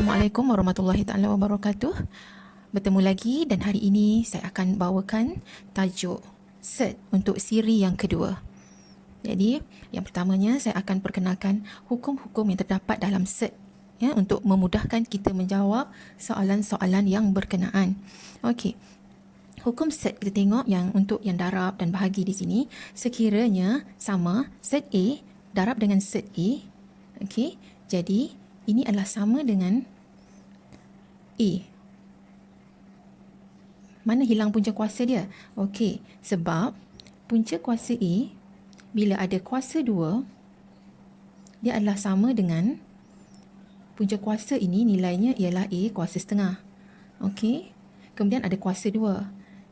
Assalamualaikum warahmatullahi taala wabarakatuh. Bertemu lagi dan hari ini saya akan bawakan tajuk SET untuk siri yang kedua. Jadi, yang pertamanya saya akan perkenalkan hukum-hukum yang terdapat dalam SET ya, untuk memudahkan kita menjawab soalan-soalan yang berkenaan. Okey. Hukum SET kita tengok yang untuk yang darab dan bahagi di sini sekiranya sama SET A darab dengan SET A. Okey. Jadi ini adalah sama dengan A. Mana hilang punca kuasa dia? Okey, sebab punca kuasa A bila ada kuasa 2 dia adalah sama dengan punca kuasa ini nilainya ialah A kuasa setengah. Okey. Kemudian ada kuasa 2.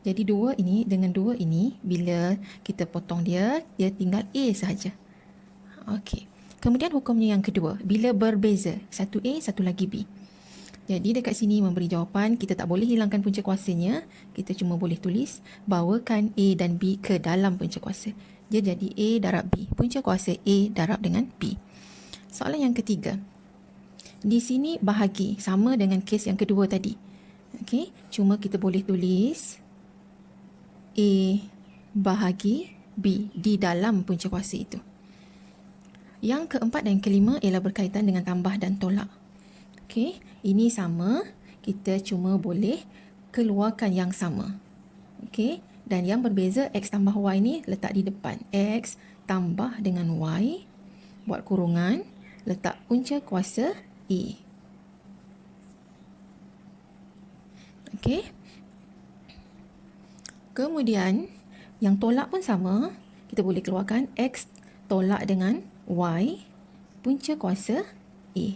Jadi 2 ini dengan 2 ini bila kita potong dia tinggal A sahaja. Okey. Kemudian hukumnya yang kedua, bila berbeza, satu A, satu lagi B. Jadi dekat sini memberi jawapan, kita tak boleh hilangkan punca kuasanya, kita cuma boleh tulis bawakan A dan B ke dalam punca kuasa. Dia jadi A darab B, punca kuasa A darab dengan B. Soalan yang ketiga, di sini bahagi, sama dengan kes yang kedua tadi. Okey, cuma kita boleh tulis A bahagi B di dalam punca kuasa itu. Yang keempat dan kelima ialah berkaitan dengan tambah dan tolak. Okey, ini sama, kita cuma boleh keluarkan yang sama. Okey, dan yang berbeza X tambah Y ni letak di depan. X tambah dengan Y, buat kurungan, letak punca kuasa A. Okey. Kemudian, yang tolak pun sama, kita boleh keluarkan X tolak dengan Y, punca kuasa A.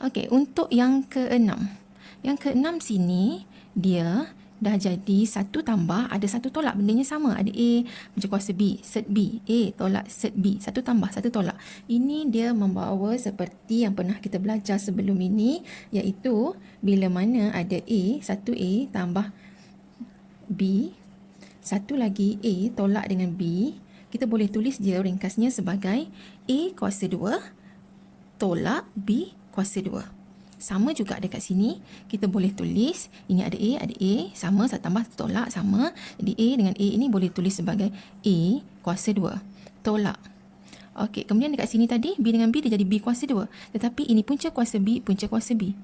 Okey, untuk yang keenam. Yang keenam sini, dia dah jadi satu tambah, ada satu tolak, bendanya sama. Ada A, punca kuasa B, set B. A tolak set B, satu tambah, satu tolak. Ini dia membawa seperti yang pernah kita belajar sebelum ini, iaitu bila mana ada A, satu A tambah B, satu lagi A tolak dengan B, kita boleh tulis dia ringkasnya sebagai A kuasa 2 tolak B kuasa 2. Sama juga dekat sini, kita boleh tulis, ini ada A, sama, satu tambah satu tolak, sama. Jadi A dengan A ini boleh tulis sebagai A kuasa 2 tolak. Okey, kemudian dekat sini tadi, B dengan B dia jadi B kuasa 2. Tetapi ini punca kuasa B, punca kuasa B.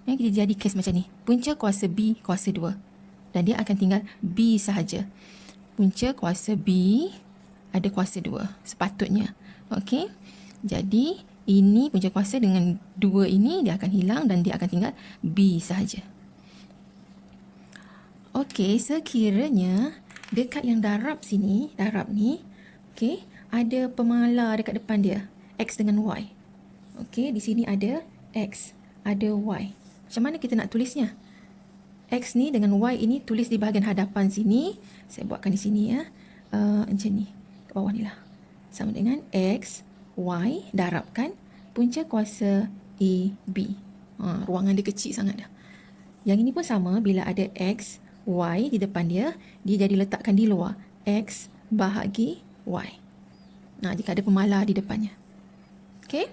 Yang kita jadi kes macam ni, punca kuasa B kuasa 2. Dan dia akan tinggal B sahaja. Punca kuasa B ada kuasa 2 sepatutnya. Okey. Jadi ini punca kuasa dengan 2 ini dia akan hilang dan dia akan tinggal B sahaja. Okey, sekiranya dekat yang darab sini, darab ni, okey, ada pemala dekat depan dia, X dengan Y. Okey, di sini ada X, ada Y. Macam mana kita nak tulisnya? X ni dengan Y ini tulis di bahagian hadapan sini. Saya buatkan di sini ya. Macam ni. Bawah ni lah, sama dengan X, Y darabkan punca kuasa A, B. Ruangan dia kecil sangat dah. Yang ini pun sama, bila ada X, Y di depan dia, dia jadi letakkan di luar. X bahagi Y. Jika ada pemala di depannya. Okey?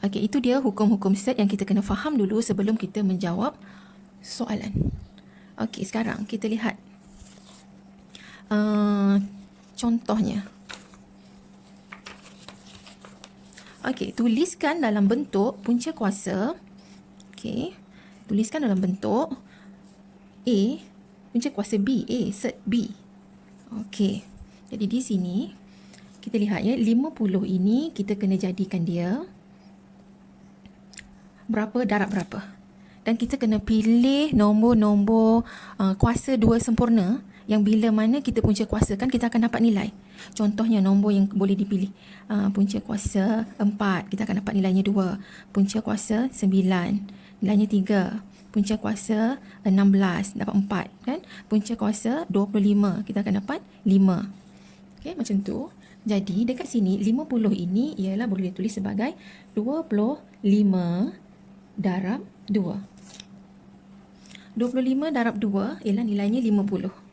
Okey, itu dia hukum-hukum set yang kita kena faham dulu sebelum kita menjawab soalan. Okey, sekarang kita lihat contohnya. Okey, tuliskan dalam bentuk punca kuasa. Okey, tuliskan dalam bentuk A, punca kuasa B, A, set B. Okey, jadi di sini kita lihat ya, 50 ini kita kena jadikan dia berapa darab berapa. Dan kita kena pilih nombor-nombor kuasa 2 sempurna yang bila mana kita punca kuasakan kita akan dapat nilai. Contohnya nombor yang boleh dipilih, punca kuasa 4 kita akan dapat nilainya 2, punca kuasa 9 nilainya 3, punca kuasa 16 dapat 4 kan, punca kuasa 25 kita akan dapat 5. Okey, macam tu. Jadi dekat sini 50 ini ialah boleh tulis sebagai 25 darab 2. 25 darab 2 ialah nilainya 50.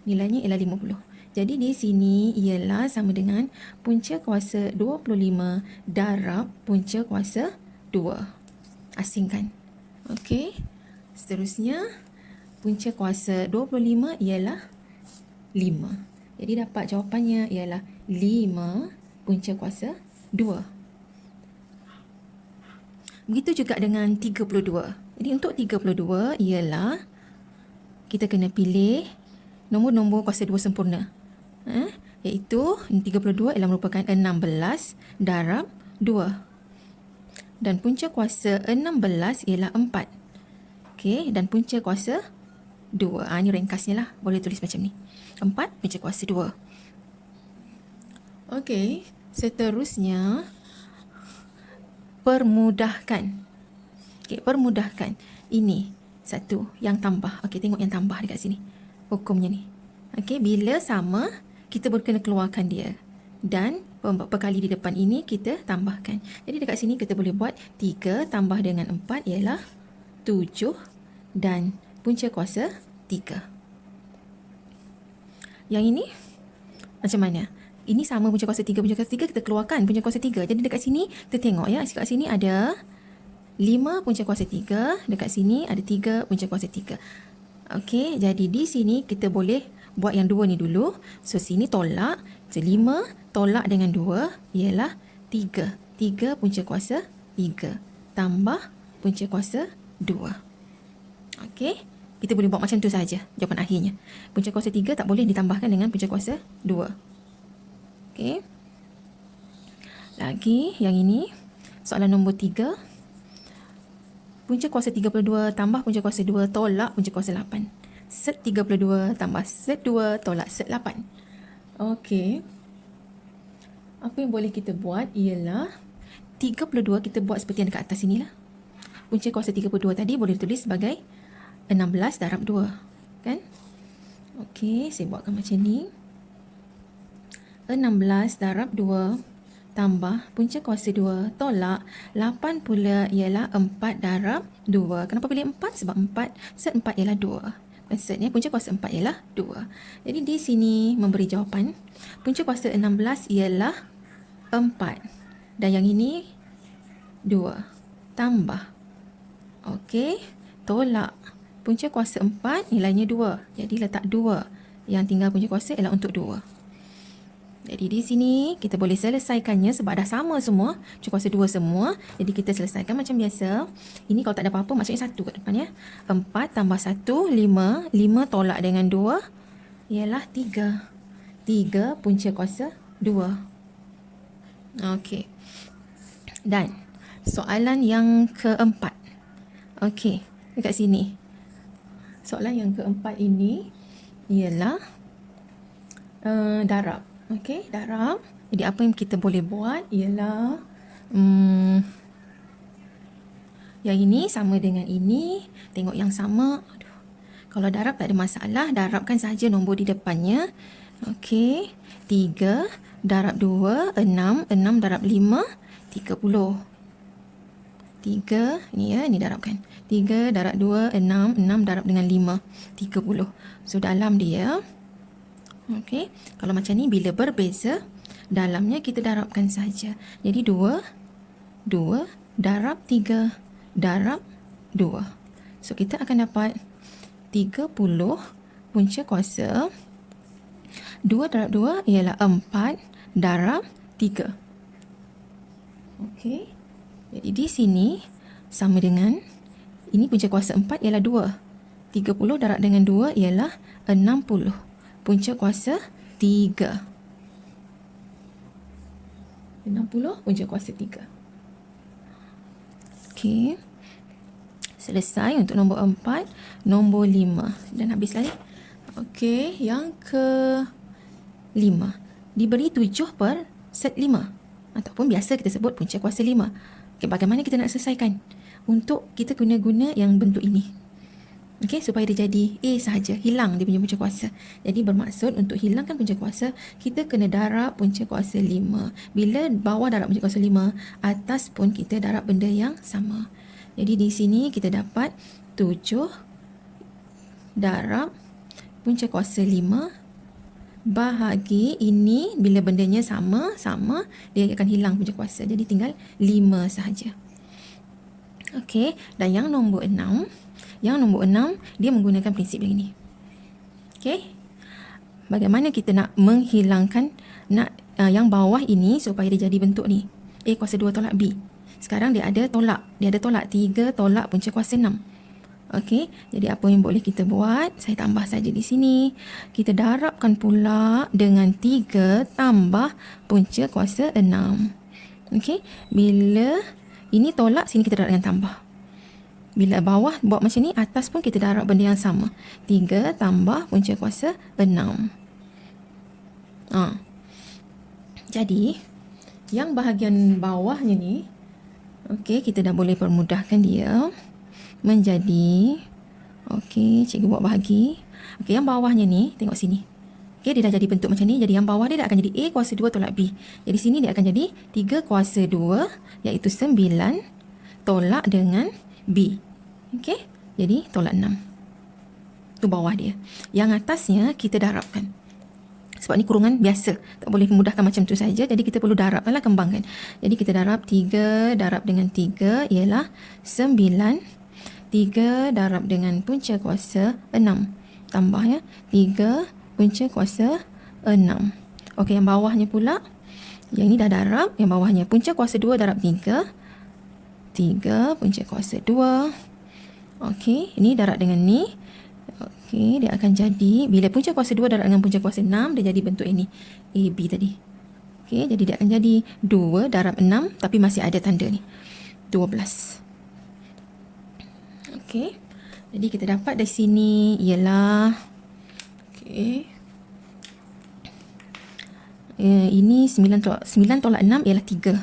Nilainya ialah 50. Jadi di sini ialah sama dengan punca kuasa 25 darab punca kuasa 2. Asingkan. Okey. Seterusnya, punca kuasa 25 ialah 5. Jadi dapat jawapannya ialah 5 punca kuasa 2. Begitu juga dengan 32. Jadi untuk 32 ialah kita kena pilih nombor-nombor kuasa 2 sempurna. Iaitu 32 ialah merupakan 16 darab 2. Dan punca kuasa 16 ialah 4. Okey, dan punca kuasa 2. Ini ringkasnya lah. Boleh tulis macam ni. 4 punca kuasa 2. Okey, seterusnya permudahkan. Okey, permudahkan. Ini satu yang tambah. Okey, tengok yang tambah dekat sini. Hukumnya ni. Okey, bila sama, kita kena keluarkan dia. Dan perkali di depan ini kita tambahkan. Jadi dekat sini kita boleh buat 3 tambah dengan 4 ialah 7 dan punca kuasa 3. Yang ini macam mana? Ini sama punca kuasa 3. Punca kuasa 3 kita keluarkan punca kuasa 3. Jadi dekat sini kita tengok ya. Dekat sini ada 5 punca kuasa 3. Dekat sini ada 3 punca kuasa 3. Okey, jadi di sini kita boleh buat yang 2 ni dulu. So sini tolak. So 5 tolak dengan 2 ialah 3. 3 punca kuasa 3 tambah punca kuasa 2. Okey, kita boleh buat macam tu saja jawapan akhirnya. Punca kuasa 3 tak boleh ditambahkan dengan punca kuasa 2. Okey. Lagi yang ini, soalan nombor 3. Punca kuasa 32 tambah punca kuasa 2 tolak punca kuasa 8. Set 32 tambah set 2 tolak set 8. Okey. Apa yang boleh kita buat ialah 32 kita buat seperti yang dekat atas inilah. Punca kuasa 32 tadi boleh ditulis sebagai 16 darab 2. Kan? Okey, saya buatkan macam ni. 16 darab 2 tambah punca kuasa 2 tolak 8 pula ialah 4 darab 2. Kenapa pilih 4? Sebab 4 set 4 ialah 2. Maksudnya punca kuasa 4 ialah 2. Jadi di sini memberi jawapan punca kuasa 16 ialah 4 dan yang ini 2 tambah. Okey, tolak punca kuasa 4 nilainya 2. Jadi letak 2. Yang tinggal punca kuasa ialah untuk 2. Jadi di sini kita boleh selesaikannya sebab dah sama semua, punca kuasa 2 semua. Jadi kita selesaikan macam biasa. Ini kalau tak ada apa-apa maksudnya 1 kat depan ya. 4 tambah 1, 5. 5 tolak dengan 2 ialah 3. 3 punca kuasa 2. Okey. Dan soalan yang keempat. Okey, dekat sini. Soalan yang keempat ini ialah darab. Okey, darab. Jadi apa yang kita boleh buat ialah yang ini sama dengan ini. Tengok yang sama. Aduh. Kalau darab tak ada masalah, darabkan saja nombor di depannya. Okey, 3 darab 2, 6. 6 darab 5, 30. 3, ni ya, ni darabkan. 3 darab 2, 6. 6 darab dengan 5, 30. So dalam dia, okey, kalau macam ni bila berbeza, dalamnya kita darabkan saja. Jadi 2 darab 3 darab 2. So kita akan dapat 30 punca kuasa 2 darab 2 ialah 4 darab 3. Okey. Jadi di sini sama dengan ini punca kuasa 4 ialah 2. 30 darab dengan 2 ialah 60. Punca kuasa 3. 60 punca kuasa 3. Okey. Selesai untuk nombor 4, nombor 5 dan habis lagi. Okey, yang ke-5 diberi 7 per set 5 ataupun biasa kita sebut punca kuasa 5. Okey, bagaimana kita nak selesaikan? Untuk kita guna yang bentuk ini. Okey, supaya dia jadi A sahaja, hilang dia punya punca kuasa. Jadi bermaksud untuk hilangkan punca kuasa, kita kena darab punca kuasa 5. Bila bawah darab punca kuasa 5, atas pun kita darab benda yang sama. Jadi di sini kita dapat 7 darab punca kuasa 5 bahagi ini, bila bendanya sama, dia akan hilang punca kuasa. Jadi tinggal 5 sahaja. Okey, dan yang nombor 6, dia menggunakan prinsip yang ini. Okey. Bagaimana kita nak menghilangkan yang bawah ini supaya dia jadi bentuk ni. A kuasa 2 tolak B. Sekarang dia ada tolak. 3 tolak punca kuasa 6. Okey, jadi apa yang boleh kita buat? Saya tambah saja di sini. Kita darabkan pula dengan 3 tambah punca kuasa 6. Okey, bila ini tolak, sini kita darab dengan tambah. Bila bawah buat macam ni, atas pun kita darab benda yang sama. 3 tambah punca kuasa 6. Jadi, yang bahagian bawahnya ni, okey, kita dah boleh permudahkan dia menjadi, okey, cikgu buat bahagi. Okey, yang bawahnya ni, tengok sini. Okey, dia dah jadi bentuk macam ni. Jadi yang bawah dia dah akan jadi A kuasa 2 tolak B. Jadi sini dia akan jadi 3 kuasa 2, iaitu 9 tolak dengan B. Okey, jadi tolak 6. Itu bawah dia. Yang atasnya kita darabkan. Sebab ni kurungan biasa, tak boleh memudahkan macam tu saja. Jadi kita perlu darabkanlah, kembangkan. Jadi kita darab 3 darab dengan 3 ialah 9. 3 darab dengan punca kuasa 6. Tambah ya, 3 punca kuasa 6. Okey, yang bawahnya pula, yang ni dah darab, yang bawahnya punca kuasa 2 darab 3. 3 punca kuasa 2. Okey, ini darab dengan ni. Okey, dia akan jadi, bila punca kuasa 2 darab dengan punca kuasa 6, dia jadi bentuk ini, AB tadi. Okey, jadi dia akan jadi 2 darab 6, tapi masih ada tanda ni, 12. Okey, jadi kita dapat dari sini ialah, okey, ini 9 tolak 6 ialah 3.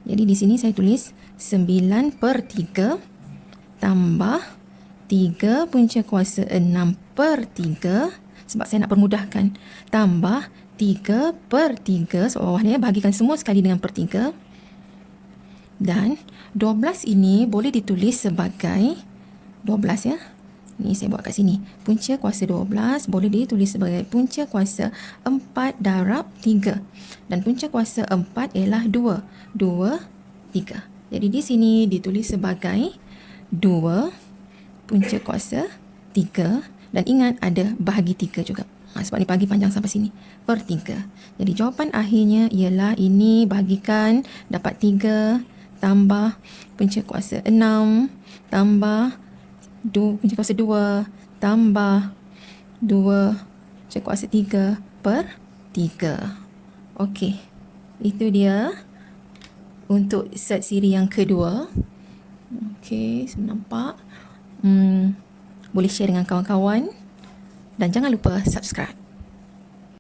Jadi di sini saya tulis 9/3 tambah 3 punca kuasa 6/3, sebab saya nak permudahkan, tambah 3/3, sebab bawah ni bahagikan semua sekali dengan per 3. Dan 12 ini boleh ditulis sebagai 12 ya. Ni saya buat kat sini. Punca kuasa 12 boleh ditulis sebagai punca kuasa 4 darab 3. Dan punca kuasa 4 ialah 2. 2, 3. Jadi di sini ditulis sebagai 2 punca kuasa 3, dan ingat ada bahagi 3 juga. Sebab ni bagi panjang sampai sini, per 3. Jadi jawapan akhirnya ialah ini bahagikan dapat 3 tambah punca kuasa 6 tambah punca kuasa 2 tambah 2 punca kuasa 3 per 3. Okey, itu dia untuk set siri yang kedua. Okey, saya nampak. Boleh share dengan kawan-kawan dan jangan lupa subscribe.